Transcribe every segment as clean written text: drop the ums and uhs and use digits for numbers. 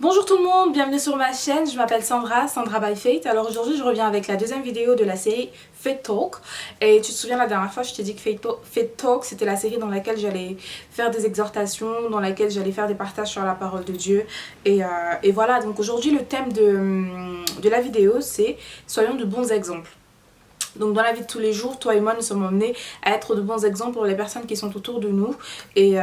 Bonjour tout le monde, bienvenue sur ma chaîne, je m'appelle Sandra by Fate. Alors aujourd'hui je reviens avec la deuxième vidéo de la série Fate Talk. Et tu te souviens la dernière fois je t'ai dit que Fate Talk c'était la série dans laquelle j'allais faire des exhortations, dans laquelle j'allais faire des partages sur la parole de Dieu. Et voilà, donc aujourd'hui le thème de la vidéo c'est soyons de bons exemples. Donc dans la vie de tous les jours, toi et moi nous sommes emmenés à être de bons exemples pour les personnes qui sont autour de nous. Et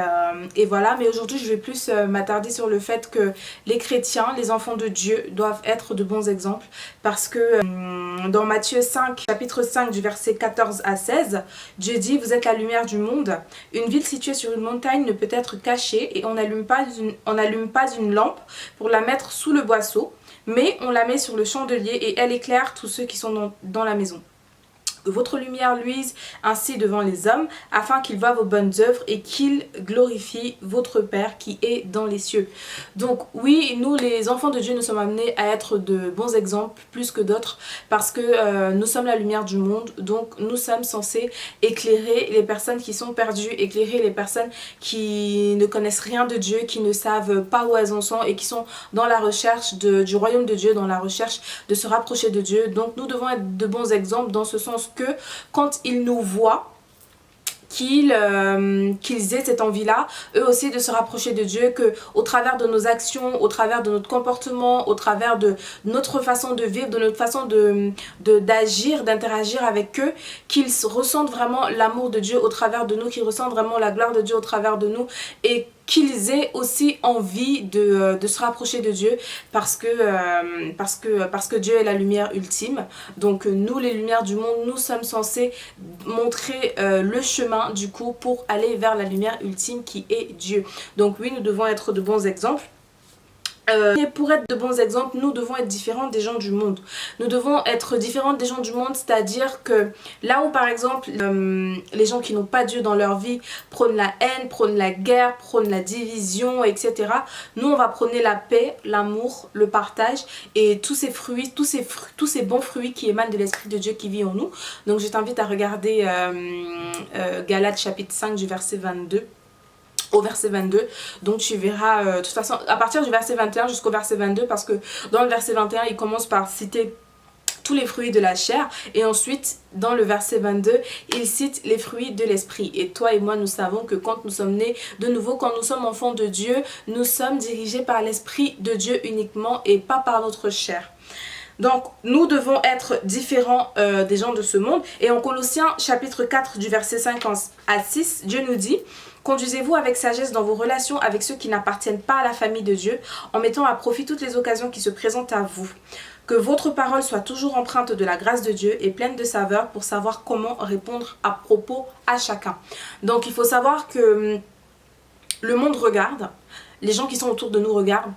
voilà, mais aujourd'hui je vais plus m'attarder sur le fait que les chrétiens, les enfants de Dieu doivent être de bons exemples. Parce que dans Matthieu 5, chapitre 5 du verset 14 à 16, Dieu dit: vous êtes la lumière du monde. Une ville située sur une montagne ne peut être cachée et on n'allume pas une lampe pour la mettre sous le boisseau, mais on la met sur le chandelier et elle éclaire tous ceux qui sont dans la maison. Que votre lumière luise ainsi devant les hommes, afin qu'ils voient vos bonnes œuvres et qu'ils glorifient votre Père qui est dans les cieux. Donc oui, nous les enfants de Dieu, nous sommes amenés à être de bons exemples plus que d'autres, parce que nous sommes la lumière du monde. Donc nous sommes censés éclairer les personnes qui sont perdues, éclairer les personnes qui ne connaissent rien de Dieu, qui ne savent pas où elles en sont et qui sont dans la recherche du royaume de Dieu, dans la recherche de se rapprocher de Dieu. Donc nous devons être de bons exemples dans ce sens que quand ils nous voient, qu'ils aient cette envie-là, eux aussi, de se rapprocher de Dieu, que au travers de nos actions, au travers de notre comportement, au travers de notre façon de vivre, de notre façon d'agir, d'interagir avec eux, qu'ils ressentent vraiment l'amour de Dieu au travers de nous, qu'ils ressentent vraiment la gloire de Dieu au travers de nous, et qu'ils aient aussi envie de se rapprocher de Dieu, parce que Dieu est la lumière ultime. Donc nous les lumières du monde, nous sommes censés montrer le chemin du coup pour aller vers la lumière ultime qui est Dieu. Donc oui, nous devons être de bons exemples. Et pour être de bons exemples, nous devons être différents des gens du monde. Nous devons être différents des gens du monde, c'est-à-dire que là où par exemple les gens qui n'ont pas Dieu dans leur vie prônent la haine, prônent la guerre, prônent la division, etc. Nous on va prôner la paix, l'amour, le partage et tous ces fruits, tous ces bons fruits qui émanent de l'Esprit de Dieu qui vit en nous. Donc je t'invite à regarder Galates chapitre 5 du verset 22 au verset 22, donc tu verras de toute façon à partir du verset 21 jusqu'au verset 22, parce que dans le verset 21 il commence par citer tous les fruits de la chair, et ensuite dans le verset 22 il cite les fruits de l'esprit. Et toi et moi nous savons que quand nous sommes nés de nouveau, quand nous sommes enfants de Dieu, nous sommes dirigés par l'Esprit de Dieu uniquement et pas par notre chair. Donc nous devons être différents des gens de ce monde. Et en Colossiens chapitre 4 du verset 5 à 6, Dieu nous dit: conduisez-vous avec sagesse dans vos relations avec ceux qui n'appartiennent pas à la famille de Dieu, en mettant à profit toutes les occasions qui se présentent à vous. Que votre parole soit toujours empreinte de la grâce de Dieu et pleine de saveur, pour savoir comment répondre à propos à chacun. Donc il faut savoir que le monde regarde, les gens qui sont autour de nous regardent.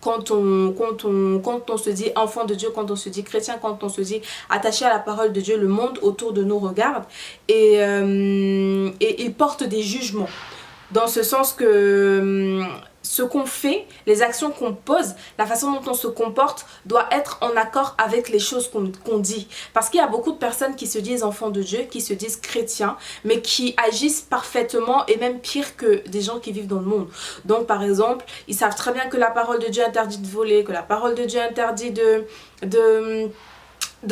Quand on se dit enfant de Dieu, quand on se dit chrétien, quand on se dit attaché à la parole de Dieu, le monde autour de nous regarde et il porte des jugements. Dans ce sens que ce qu'on fait, les actions qu'on pose, la façon dont on se comporte doit être en accord avec les choses qu'on dit. Parce qu'il y a beaucoup de personnes qui se disent enfants de Dieu, qui se disent chrétiens, mais qui agissent parfaitement et même pire que des gens qui vivent dans le monde. Donc par exemple, ils savent très bien que la parole de Dieu interdit de voler, que la parole de Dieu interdit de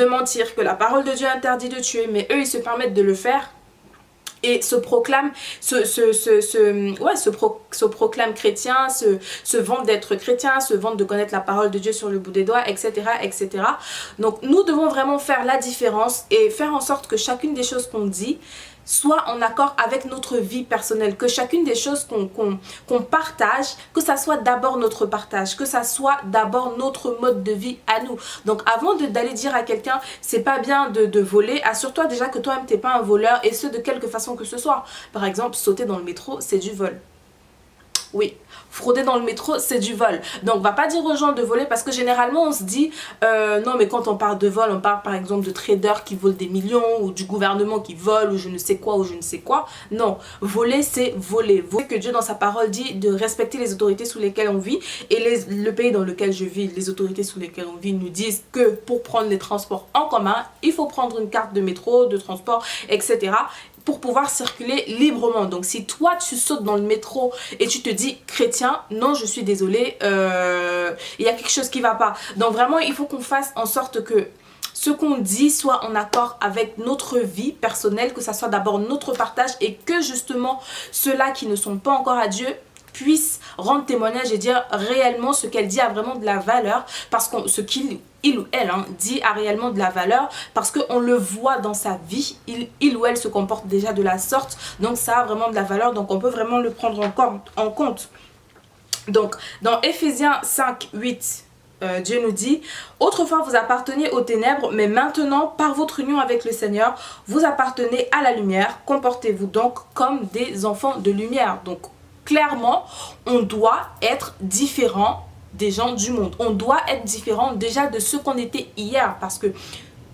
mentir, que la parole de Dieu interdit de tuer, mais eux ils se permettent de le faire et se proclament chrétien, se vantent d'être chrétien, se vantent de connaître la parole de Dieu sur le bout des doigts, etc., etc. Donc nous devons vraiment faire la différence et faire en sorte que chacune des choses qu'on dit soit en accord avec notre vie personnelle, que chacune des choses qu'on partage, que ça soit d'abord notre partage, que ça soit d'abord notre mode de vie à nous. Donc avant d'aller dire à quelqu'un c'est pas bien de voler, assure-toi déjà que toi-même t'es pas un voleur, et ce de quelque façon que ce soit. Par exemple, sauter dans le métro, c'est du vol. Oui, frauder dans le métro, c'est du vol. Donc va pas dire aux gens de voler, parce que généralement on se dit non, mais quand on parle de vol, on parle par exemple de traders qui volent des millions, ou du gouvernement qui vole, ou je ne sais quoi, ou je ne sais quoi. Non, voler c'est voler. Que Dieu dans sa parole dit de respecter les autorités sous lesquelles on vit, et le pays dans lequel je vis, les autorités sous lesquelles on vit nous disent que pour prendre les transports en commun, il faut prendre une carte de métro, de transport, etc. pour pouvoir circuler librement. Donc si toi tu sautes dans le métro et tu te dis chrétien, non je suis désolée, il y a quelque chose qui va pas. Donc vraiment il faut qu'on fasse en sorte que ce qu'on dit soit en accord avec notre vie personnelle, que ça soit d'abord notre partage et que justement ceux-là qui ne sont pas encore à Dieu puissent rendre témoignage et dire réellement ce qu'elle dit a vraiment de la valeur, parce que ce qu'il ou elle dit a réellement de la valeur, parce qu'on le voit dans sa vie, il ou elle se comporte déjà de la sorte, donc ça a vraiment de la valeur, donc on peut vraiment le prendre en compte. Donc dans Éphésiens 5, 8, Dieu nous dit: autrefois vous apparteniez aux ténèbres, mais maintenant par votre union avec le Seigneur vous appartenez à la lumière. Comportez-vous donc comme des enfants de lumière. Donc clairement on doit être différent des gens du monde, on doit être différent déjà de ce qu'on était hier, parce que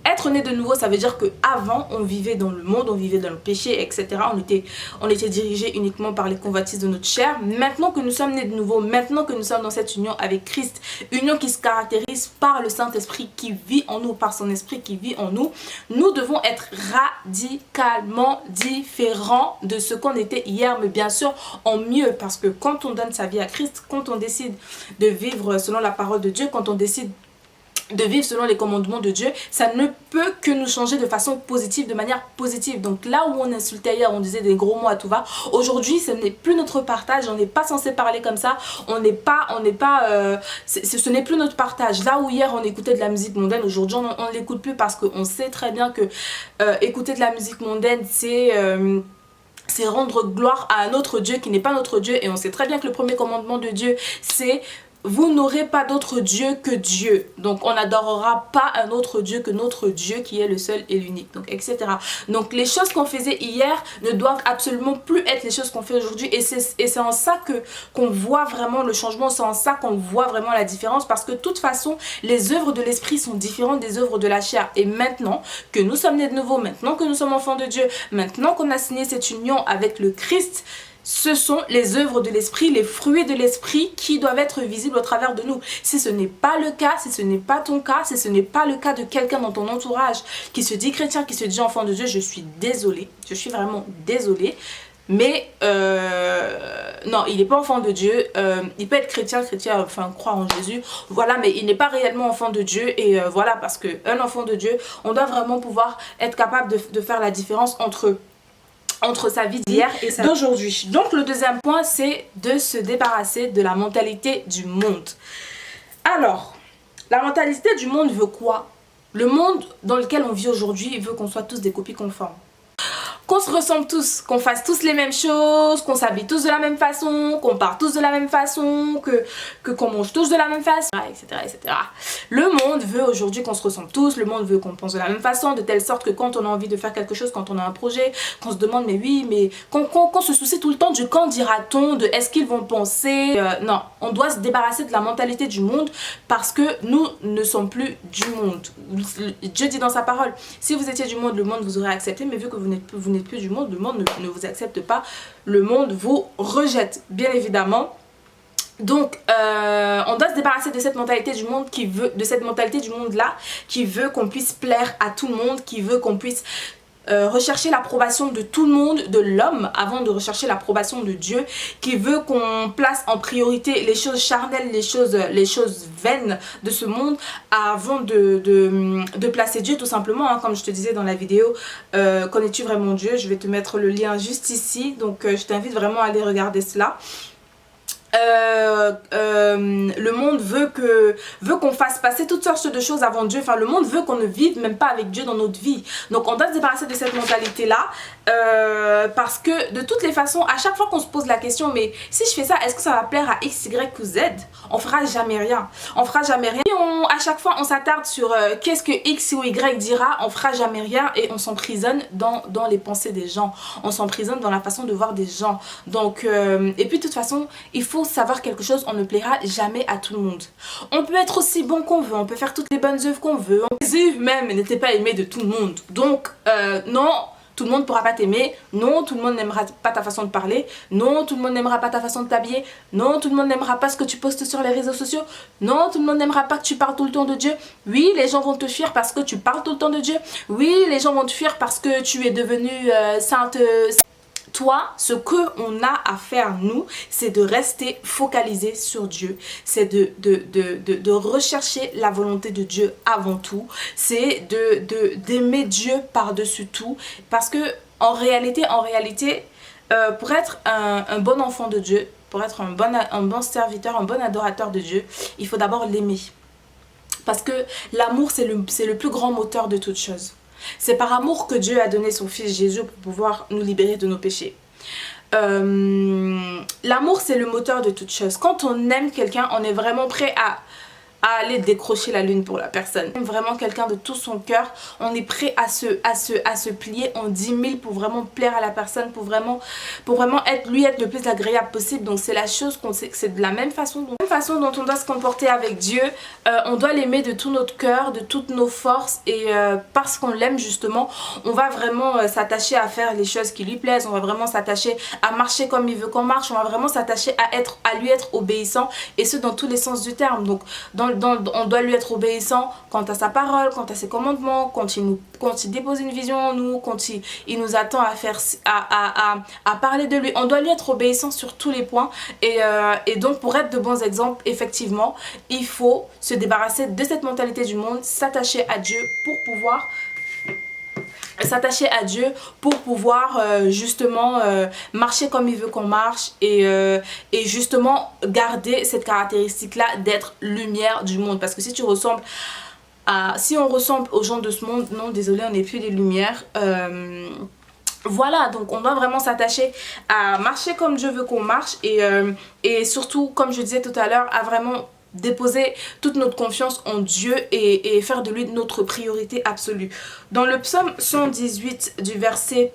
être né de nouveau, ça veut dire qu'avant, on vivait dans le monde, on vivait dans le péché, etc. On était dirigé uniquement par les convoitises de notre chair. Maintenant que nous sommes nés de nouveau, maintenant que nous sommes dans cette union avec Christ, union qui se caractérise par le Saint-Esprit qui vit en nous, par son Esprit qui vit en nous, nous devons être radicalement différents de ce qu'on était hier, mais bien sûr en mieux, parce que quand on donne sa vie à Christ, quand on décide de vivre selon la parole de Dieu, quand on décide de vivre selon les commandements de Dieu, ça ne peut que nous changer de façon positive, de manière positive. Donc là où on insultait hier, on disait des gros mots à tout va, aujourd'hui ce n'est plus notre partage, on n'est pas censé parler comme ça, ce n'est plus notre partage. Là où hier on écoutait de la musique mondaine, aujourd'hui on ne l'écoute plus, parce qu'on sait très bien que écouter de la musique mondaine c'est rendre gloire à un autre Dieu qui n'est pas notre Dieu, et on sait très bien que le premier commandement de Dieu c'est: vous n'aurez pas d'autre Dieu que Dieu. Donc on n'adorera pas un autre Dieu que notre Dieu qui est le seul et l'unique. Donc etc. Donc les choses qu'on faisait hier ne doivent absolument plus être les choses qu'on fait aujourd'hui. Et c'est en ça qu'on voit vraiment le changement. C'est en ça qu'on voit vraiment la différence. Parce que de toute façon, les œuvres de l'esprit sont différentes des œuvres de la chair. Et maintenant que nous sommes nés de nouveau, maintenant que nous sommes enfants de Dieu, maintenant qu'on a signé cette union avec le Christ, ce sont les œuvres de l'esprit, les fruits de l'esprit qui doivent être visibles au travers de nous. Si ce n'est pas le cas, si ce n'est pas ton cas, si ce n'est pas le cas de quelqu'un dans ton entourage qui se dit chrétien, qui se dit enfant de Dieu, je suis désolée, je suis vraiment désolée. Mais non, il n'est pas enfant de Dieu, il peut être chrétien, enfin croire en Jésus, voilà, mais il n'est pas réellement enfant de Dieu. Et voilà, parce qu'un enfant de Dieu, on doit vraiment pouvoir être capable de faire la différence entre sa vie d'hier et sa d'aujourd'hui. Donc le deuxième point, c'est de se débarrasser de la mentalité du monde. Alors, la mentalité du monde veut quoi? Le monde dans lequel on vit aujourd'hui veut qu'on soit tous des copies conformes. Qu'on se ressemble tous, qu'on fasse tous les mêmes choses, qu'on s'habille tous de la même façon, qu'on parle tous de la même façon, qu'on mange tous de la même façon, etc., etc. Le monde veut aujourd'hui qu'on se ressemble tous, le monde veut qu'on pense de la même façon, de telle sorte que quand on a envie de faire quelque chose, quand on a un projet, qu'on se demande mais oui, mais qu'on se soucie tout le temps du quand dira-t-on, de est-ce qu'ils vont penser. Non, on doit se débarrasser de la mentalité du monde, parce que nous ne sommes plus du monde. Dieu dit dans sa parole, si vous étiez du monde, le monde vous aurait accepté, mais vu que vous n'êtes plus du monde, le monde ne vous accepte pas, le monde vous rejette, bien évidemment. Donc on doit se débarrasser de cette mentalité du monde là qui veut qu'on puisse plaire à tout le monde, qui veut qu'on puisse rechercher l'approbation de tout le monde, de l'homme, avant de rechercher l'approbation de Dieu, qui veut qu'on place en priorité les choses charnelles, les choses vaines de ce monde, avant de placer Dieu, tout simplement, comme je te disais dans la vidéo connais-tu vraiment Dieu? Je vais te mettre le lien juste ici, donc je t'invite vraiment à aller regarder cela. Le monde veut qu'on fasse passer toutes sortes de choses avant Dieu. Enfin, le monde veut qu'on ne vive même pas avec Dieu dans notre vie. Donc on doit se débarrasser de cette mentalité là, parce que de toutes les façons, à chaque fois qu'on se pose la question, mais si je fais ça, est-ce que ça va plaire à X, Y ou Z? On fera jamais rien. On fera jamais rien. Et à chaque fois on s'attarde sur qu'est-ce que X ou Y dira, on fera jamais rien, et on s'emprisonne dans les pensées des gens. On s'emprisonne dans la façon de voir des gens. Donc et puis de toute façon, il faut savoir quelque chose, on ne plaira jamais à tout le monde. On peut être aussi bon qu'on veut, on peut faire toutes les bonnes œuvres qu'on veut. Jésus même n'était pas aimé de tout le monde. Donc non, tout le monde ne pourra pas t'aimer, non, tout le monde n'aimera pas ta façon de parler, non, tout le monde n'aimera pas ta façon de t'habiller, non, tout le monde n'aimera pas ce que tu postes sur les réseaux sociaux, non, tout le monde n'aimera pas que tu parles tout le temps de Dieu. Oui, les gens vont te fuir parce que tu parles tout le temps de Dieu. Oui, les gens vont te fuir parce que tu es devenue sainte. Toi, ce qu'on a à faire, nous, c'est de rester focalisé sur Dieu. C'est de rechercher la volonté de Dieu avant tout. C'est d'aimer Dieu par-dessus tout. Parce que en réalité, pour être un bon enfant de Dieu, pour être un bon serviteur, un bon adorateur de Dieu, il faut d'abord l'aimer. Parce que l'amour, c'est le plus grand moteur de toute chose. C'est par amour que Dieu a donné son Fils Jésus pour pouvoir nous libérer de nos péchés. L'amour, c'est le moteur de toute chose. Quand on aime quelqu'un, on est vraiment prêt à aller décrocher la lune pour la personne. Vraiment quelqu'un de tout son cœur, on est prêt à se plier en 10 000 pour vraiment plaire à la personne, pour vraiment être le plus agréable possible. Donc c'est la chose qu'on sait que c'est de la même façon dont on doit se comporter avec Dieu. On doit l'aimer de tout notre cœur, de toutes nos forces, et parce qu'on l'aime justement, on va vraiment s'attacher à faire les choses qui lui plaisent, on va vraiment s'attacher à marcher comme il veut qu'on marche, on va vraiment s'attacher à lui être obéissant, et ce dans tous les sens du terme. Donc on doit lui être obéissant quant à sa parole, quant à ses commandements, quand il dépose une vision en nous, quand il nous attend à parler de lui. On doit lui être obéissant sur tous les points, et donc pour être de bons exemples, effectivement, il faut se débarrasser de cette mentalité du monde, s'attacher à Dieu pour pouvoir justement marcher comme il veut qu'on marche, et justement garder cette caractéristique là d'être lumière du monde. Parce que si on ressemble aux gens de ce monde, non, désolé, on n'est plus des lumières. Voilà, donc on doit vraiment s'attacher à marcher comme Dieu veut qu'on marche, et surtout, comme je disais tout à l'heure, à vraiment déposer toute notre confiance en Dieu et faire de lui notre priorité absolue. Dans le psaume 118 du verset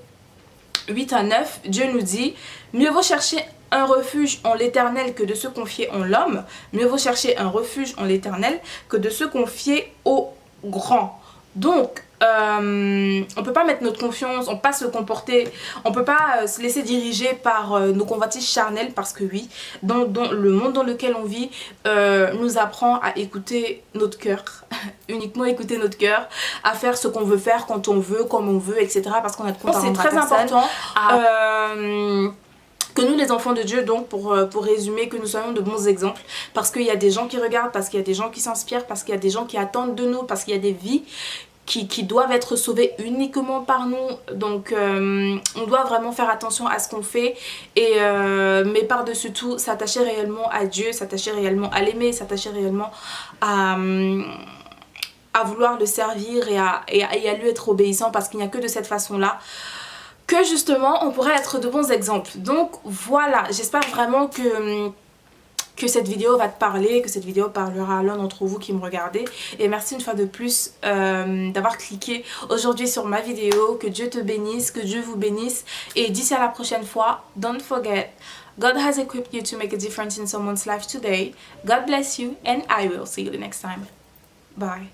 8 à 9, Dieu nous dit: mieux vaut chercher un refuge en l'Éternel que de se confier en l'homme. Mieux vaut chercher un refuge en l'Éternel que de se confier au grand. Donc on peut pas mettre notre confiance, on peut pas se comporter, on peut pas se laisser diriger par nos convoitises charnelles, parce que oui, dans le monde dans lequel on vit nous apprend à écouter notre cœur, uniquement écouter notre cœur, à faire ce qu'on veut faire quand on veut, comme on veut, etc. parce qu'on a de compte à rendre à personne. C'est très important que nous, les enfants de Dieu, donc pour résumer, que nous soyons de bons exemples, parce qu'il y a des gens qui regardent, parce qu'il y a des gens qui s'inspirent, parce qu'il y a des gens qui attendent de nous, parce qu'il y a des vies qui doivent être sauvées uniquement par nous. Donc on doit vraiment faire attention à ce qu'on fait, mais par-dessus tout, s'attacher réellement à Dieu, s'attacher réellement à l'aimer, s'attacher réellement à vouloir le servir et à lui être obéissant, parce qu'il n'y a que de cette façon-là que justement on pourrait être de bons exemples. Donc voilà, j'espère vraiment que cette vidéo va te parler, que cette vidéo parlera à l'un d'entre vous qui me regardez. Et merci une fois de plus d'avoir cliqué aujourd'hui sur ma vidéo. Que Dieu te bénisse, que Dieu vous bénisse. Et d'ici à la prochaine fois, don't forget, God has equipped you to make a difference in someone's life today. God bless you, and I will see you the next time. Bye.